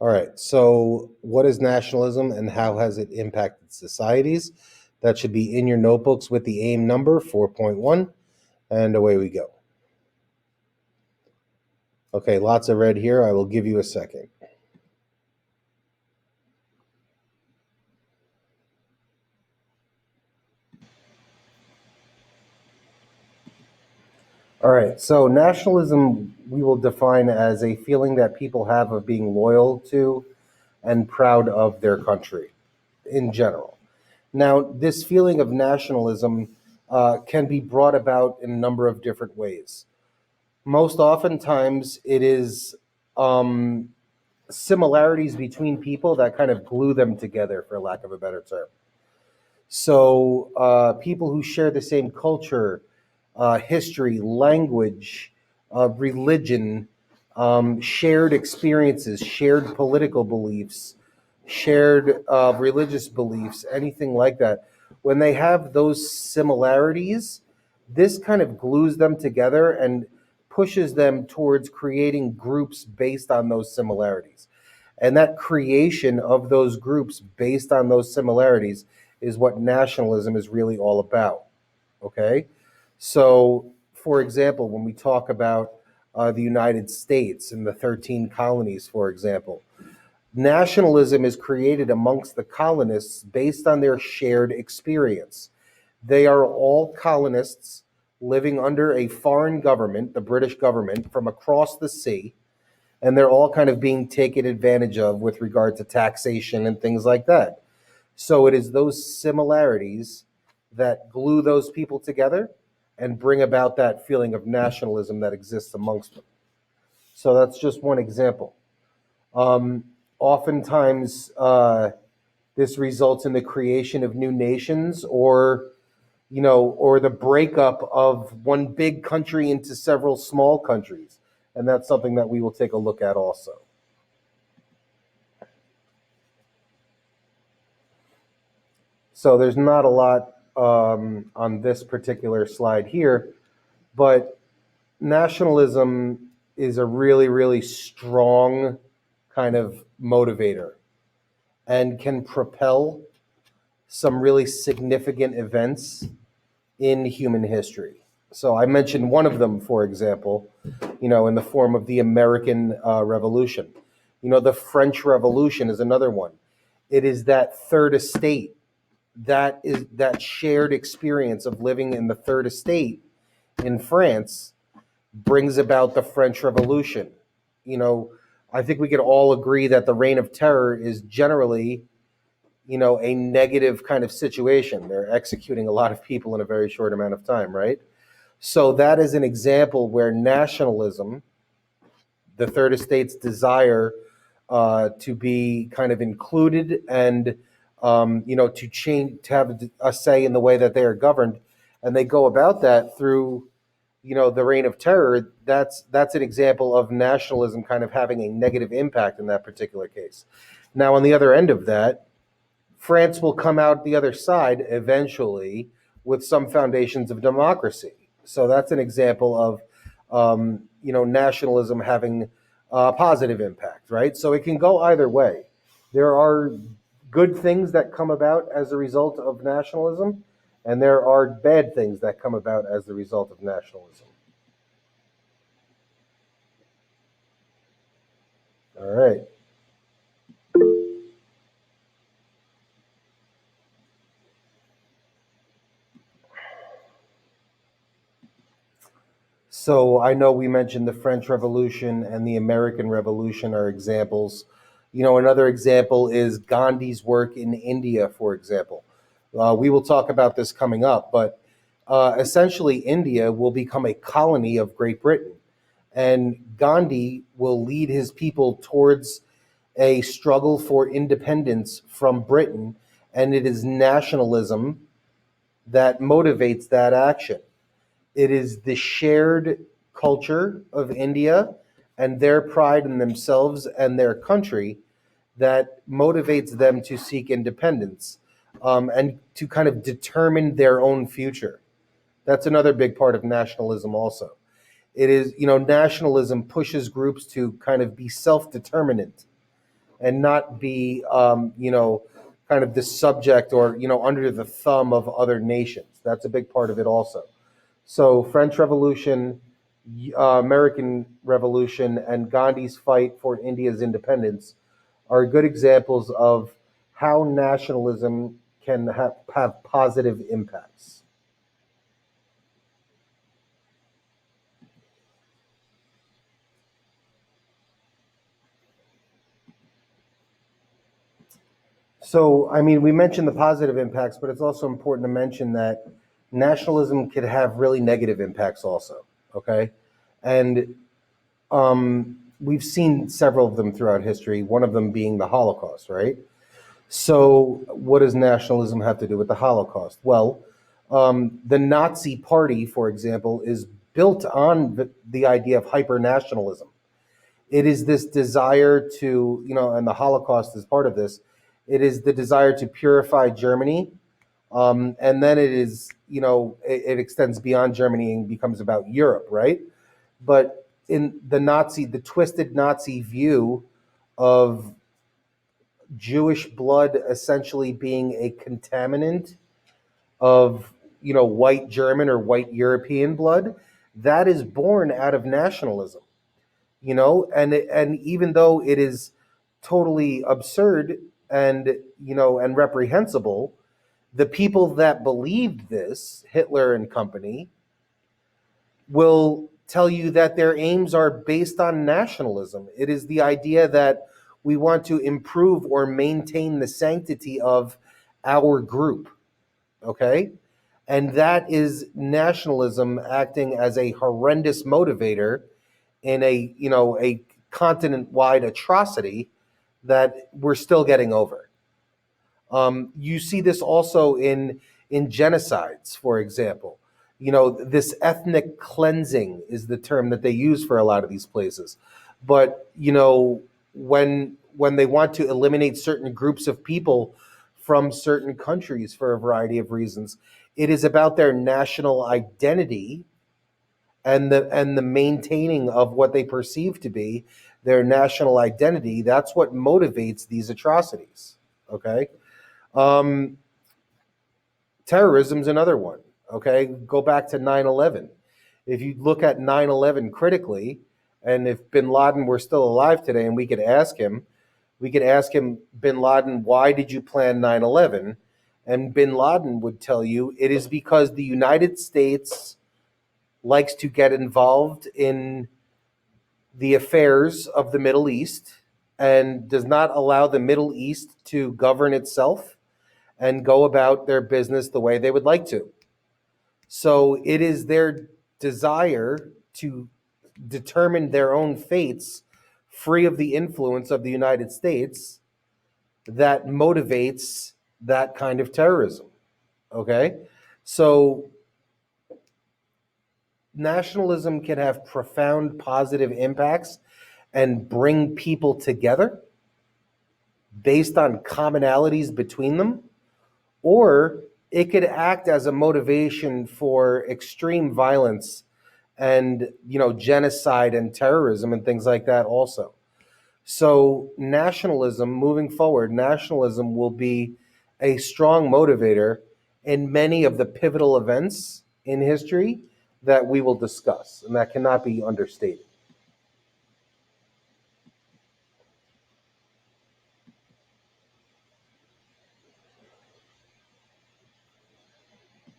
All right, so what is nationalism and how has it impacted societies? That should be in your notebooks with the AIM number 4.1, and away we go. Okay, lots of red here. I will give you a second. All right, so nationalism we will define as a feeling that people have of being loyal to and proud of their country in general. Now, this feeling of nationalism can be brought about in a number of different ways. Most oftentimes, it is similarities between people that kind of glue them together, for lack of a better term. So, people who share the same culture, history, language, religion, shared experiences, shared political beliefs, shared religious beliefs, anything like that. When they have those similarities, this kind of glues them together and pushes them towards creating groups based on those similarities. And that creation of those groups based on those similarities is what nationalism is really all about. Okay? So, for example, when we talk about the United States and the 13 colonies, for example, nationalism is created amongst the colonists based on their shared experience. They are all colonists living under a foreign government, the British government, from across the sea, and they're all kind of being taken advantage of with regard to taxation and things like that. So it is those similarities that glue those people together and bring about that feeling of nationalism that exists amongst them. So that's just one example. Oftentimes, this results in the creation of new nations, or the breakup of one big country into several small countries, and that's something that we will take a look at also. So there's not a lot on this particular slide here, but nationalism is a really, really strong kind of motivator and can propel some really significant events in human history. So I mentioned one of them, for example, in the form of the American Revolution. The French Revolution is another one. It is that third estate, that shared experience of living in the third estate in France brings about the French Revolution. I think we could all agree that the Reign of Terror is generally, a negative kind of situation. They're executing a lot of people in a very short amount of time, right? So that is an example where nationalism, the third estate's desire to be kind of included and to change, to have a say in the way that they are governed, and they go about that through the Reign of Terror. That's an example of nationalism kind of having a negative impact in that particular case. Now, on the other end of that, France will come out the other side eventually with some foundations of democracy. So that's an example of nationalism having a positive impact, right? So it can go either way. There are good things that come about as a result of nationalism, and there are bad things that come about as the result of nationalism. All right. So I know we mentioned the French Revolution and the American Revolution are examples. Another example is Gandhi's work in India, for example. We will talk about this coming up, but essentially India will become a colony of Great Britain. And Gandhi will lead his people towards a struggle for independence from Britain, and it is nationalism that motivates that action. It is the shared culture of India and their pride in themselves and their country that motivates them to seek independence, and to kind of determine their own future. That's another big part of nationalism also. It is, nationalism pushes groups to kind of be self-determinant and not be, kind of the subject or, under the thumb of other nations. That's a big part of it also. So French Revolution, American Revolution, and Gandhi's fight for India's independence are good examples of how nationalism can have positive impacts. So, I mean, we mentioned the positive impacts, but it's also important to mention that nationalism could have really negative impacts also. Okay. And we've seen several of them throughout history, one of them being the Holocaust, right? So, what does nationalism have to do with the Holocaust? Well, the Nazi Party, for example, is built on the idea of hyper nationalism. It is this desire to, and the Holocaust is part of this. It is the desire to purify Germany, and then it is, it extends beyond Germany and becomes about Europe, right? But in the twisted Nazi view of Jewish blood essentially being a contaminant of, white German or white European blood, that is born out of nationalism. And even though it is totally absurd and, and reprehensible, the people that believed this, Hitler and company, will tell you that their aims are based on nationalism. It is the idea that we want to improve or maintain the sanctity of our group. Okay? And that is nationalism acting as a horrendous motivator in a continent-wide atrocity that we're still getting over. You see this also in genocides, for example. This ethnic cleansing is the term that they use for a lot of these places. But when they want to eliminate certain groups of people from certain countries for a variety of reasons, it is about their national identity and the maintaining of what they perceive to be their national identity. That's what motivates these atrocities. Okay. um, Terrorism's another one. Okay, go back to 9/11. If you look at 9/11 critically, and if bin Laden were still alive today and we could ask him, bin Laden, why did you plan 9/11? And bin Laden would tell you it is because the United States likes to get involved in the affairs of the Middle East and does not allow the Middle East to govern itself and go about their business the way they would like to. So it is their desire to determine their own fates free of the influence of the United States that motivates that kind of terrorism. Okay? So nationalism can have profound positive impacts and bring people together based on commonalities between them, or it could act as a motivation for extreme violence and genocide and terrorism and things like that also. So nationalism, moving forward, nationalism will be a strong motivator in many of the pivotal events in history that we will discuss, and that cannot be understated.